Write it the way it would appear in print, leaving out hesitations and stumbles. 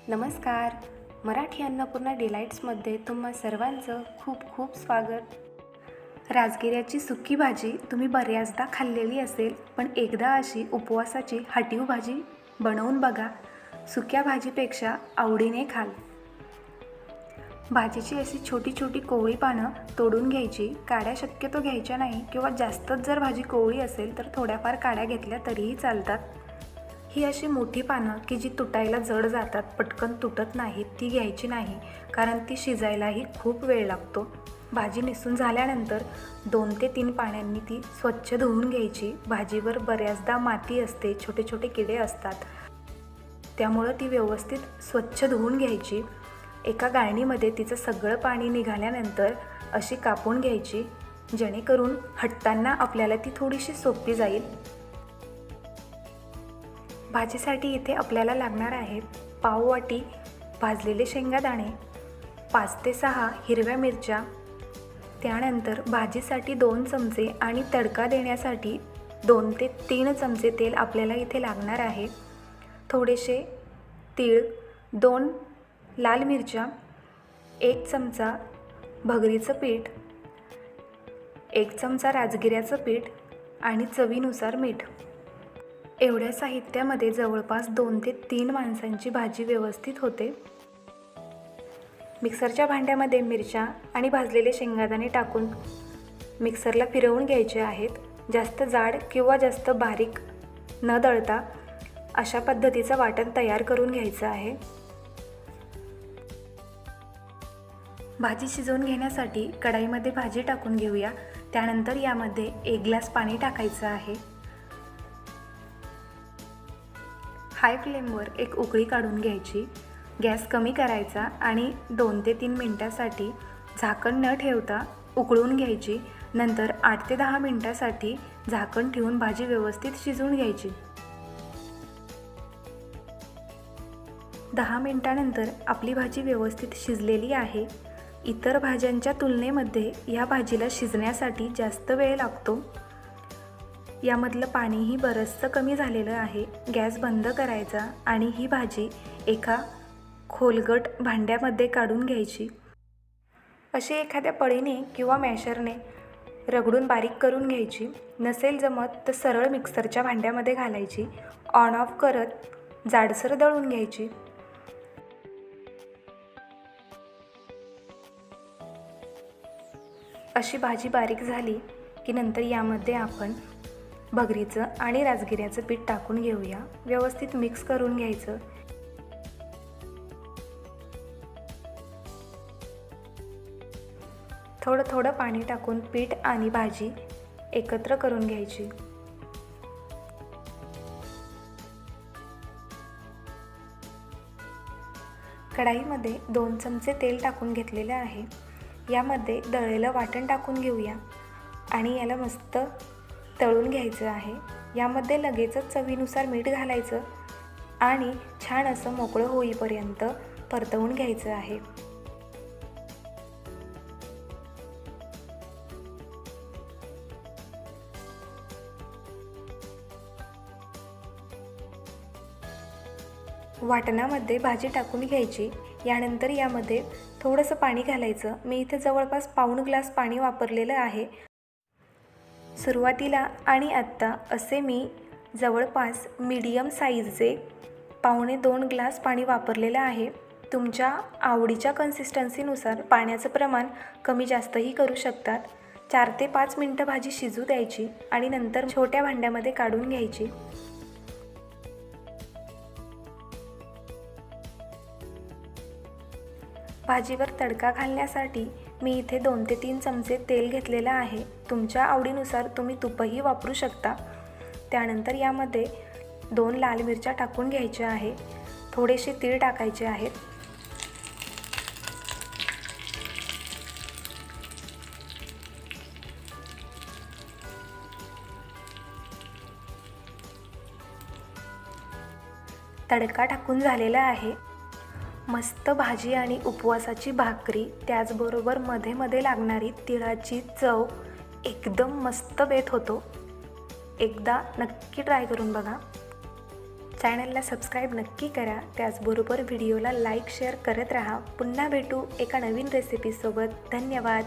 नमस्कार. मराठी अन्नपूर्णा डिलाईट्समध्ये तुम्हा सर्वांचं खूप खूप स्वागत. राजगिऱ्याची सुकी भाजी तुम्ही बऱ्याचदा खाल्लेली असेल, पण एकदा अशी उपवासाची हाटीव भाजी बनवून बघा. सुक्या भाजीपेक्षा आवडीने खाल. भाजीची अशी छोटी छोटी कोवळी पानं तोडून घ्यायची. काड्या शक्यतो घ्यायच्या नाही, किंवा जास्तच जर भाजी कोवळी असेल तर थोड्याफार काड्या घेतल्या तरीही चालतात. ही अशी मोठी पानं की जी तुटायला जड जातात, पटकन तुटत नाहीत, ती घ्यायची नाही, कारण ती शिजायलाही खूप वेळ लागतो. भाजी निसून झाल्यानंतर 2 ते 3 पाण्यांनी ती स्वच्छ धुवून घ्यायची. भाजीवर बऱ्याचदा माती असते, छोटे छोटे किडे असतात, त्यामुळं ती व्यवस्थित स्वच्छ धुवून घ्यायची. एका गाळणीमध्ये तिचं सगळं पाणी निघाल्यानंतर अशी कापून घ्यायची, जेणेकरून हटताना आपल्याला ती थोडीशी सोपी जाईल. भाजीसाठी इथे आपल्याला लागणार आहेत पाव वाटी भाजलेले शेंगादाणे, 5 ते 6 हिरव्या मिरच्या, त्यानंतर भाजीसाठी 2 चमचे आणि तडका देण्यासाठी 2 ते 3 चमचे तेल आपल्याला इथे लागणार आहे. थोडेसे तीळ, 2 लाल मिरच्या, 1 चमचा भगरीचं पीठ, 1 चमचा राजगिऱ्याचं पीठ आणि चवीनुसार मीठ. एवढ्या साहित्यामध्ये जवळपास 2 ते 3 माणसांची भाजी व्यवस्थित होते. मिक्सरच्या भांड्यामध्ये मिरच्या आणि भाजलेले शेंगादाणे टाकून मिक्सरला फिरवून घ्यायचे आहेत. जास्त जाड किंवा जास्त बारीक न दळता अशा पद्धतीचं वाटण तयार करून घ्यायचं आहे. भाजी शिजवून घेण्यासाठी कढईमध्ये भाजी टाकून घेऊया. त्यानंतर यामध्ये 1 ग्लास पाणी टाकायचं आहे. हाय फ्लेमवर एक उकळी काढून घ्यायची. गॅस कमी करायचा आणि 2 ते 3 मिनटासाठी झाकण न ठेवता उकळून घ्यायची. नंतर 8 ते 10 मिनटासाठी झाकण ठेवून भाजी व्यवस्थित शिजवून घ्यायची. 10 मिनटानंतर आपली भाजी व्यवस्थित शिजलेली आहे. इतर भाज्यांच्या तुलनेमध्ये या भाजीला शिजण्यासाठी जास्त वेळ लागतो. यामधलं पाणीही बरंचसं कमी झालेलं आहे. गॅस बंद करायचा आणि ही भाजी एका खोलगट भांड्यामध्ये काढून घ्यायची. अशी एखाद्या पळीने किंवा मॅशरने रगडून बारीक करून घ्यायची. नसेल जमत तर सरळ मिक्सरच्या भांड्यामध्ये घालायची. ऑन ऑफ करत जाडसर दळून घ्यायची. अशी भाजी बारीक झाली की नंतर यामध्ये आपण भगरीचं आणि राजगिऱ्याचं पीठ टाकून घेऊया. व्यवस्थित मिक्स करून घ्यायचं. थोडं थोडं पाणी टाकून पीठ आणि भाजी एकत्र करून घ्यायची. कढईमध्ये 2 चमचे तेल टाकून घेतलेले आहे. यामध्ये दळलेलं वाटण टाकून घेऊया आणि याला मस्त तळून घ्यायचं आहे. यामध्ये लगेचच चवीनुसार मीठ घालायचं आणि छान असं मोकळं होईपर्यंत परतवून घ्यायचं आहे. वाटणामध्ये भाजी टाकून घ्यायची. यानंतर यामध्ये थोडंसं पाणी घालायचं. मी इथे जवळपास पाऊण ग्लास पाणी वापरलेलं आहे. सुरुवातीला आणि आत्ता असे मी जवळपास मीडियम साईजचे 1.25 ग्लास पाणी वापरलेलं आहे. तुमच्या आवडीच्या कन्सिस्टन्सीनुसार पाण्याचं प्रमाण कमी जास्तही करू शकतात. 4 ते 5 मिनटं भाजी शिजू द्यायची आणि नंतर छोट्या भांड्यामध्ये काढून घ्यायची. भाजीवर तडका घालण्यासाठी मी इथे 2 ते 3 चमचे तेल घेतलेलं आहे. तुमच्या आवडीनुसार तुम्ही तुपही वापरू शकता. त्यानंतर यामध्ये 2 लाल मिरच्या टाकून घ्यायच्या आहे. थोडेसे तीळ टाकायचे आहेत. तडका टाकून झालेला आहे. मस्त भाजी आणि उपवासाची भाकरी, त्याचबरोबर मध्ये मध्ये लागणारी तिळाची चव एकदम मस्त बेत होतो. एकदा नक्की ट्राय करून बघा. चॅनलला सबस्क्राईब नक्की करा. त्याचबरोबर व्हिडिओला लाईक शेअर करत राहा. पुन्हा भेटू एका नवीन रेसिपीसोबत. धन्यवाद.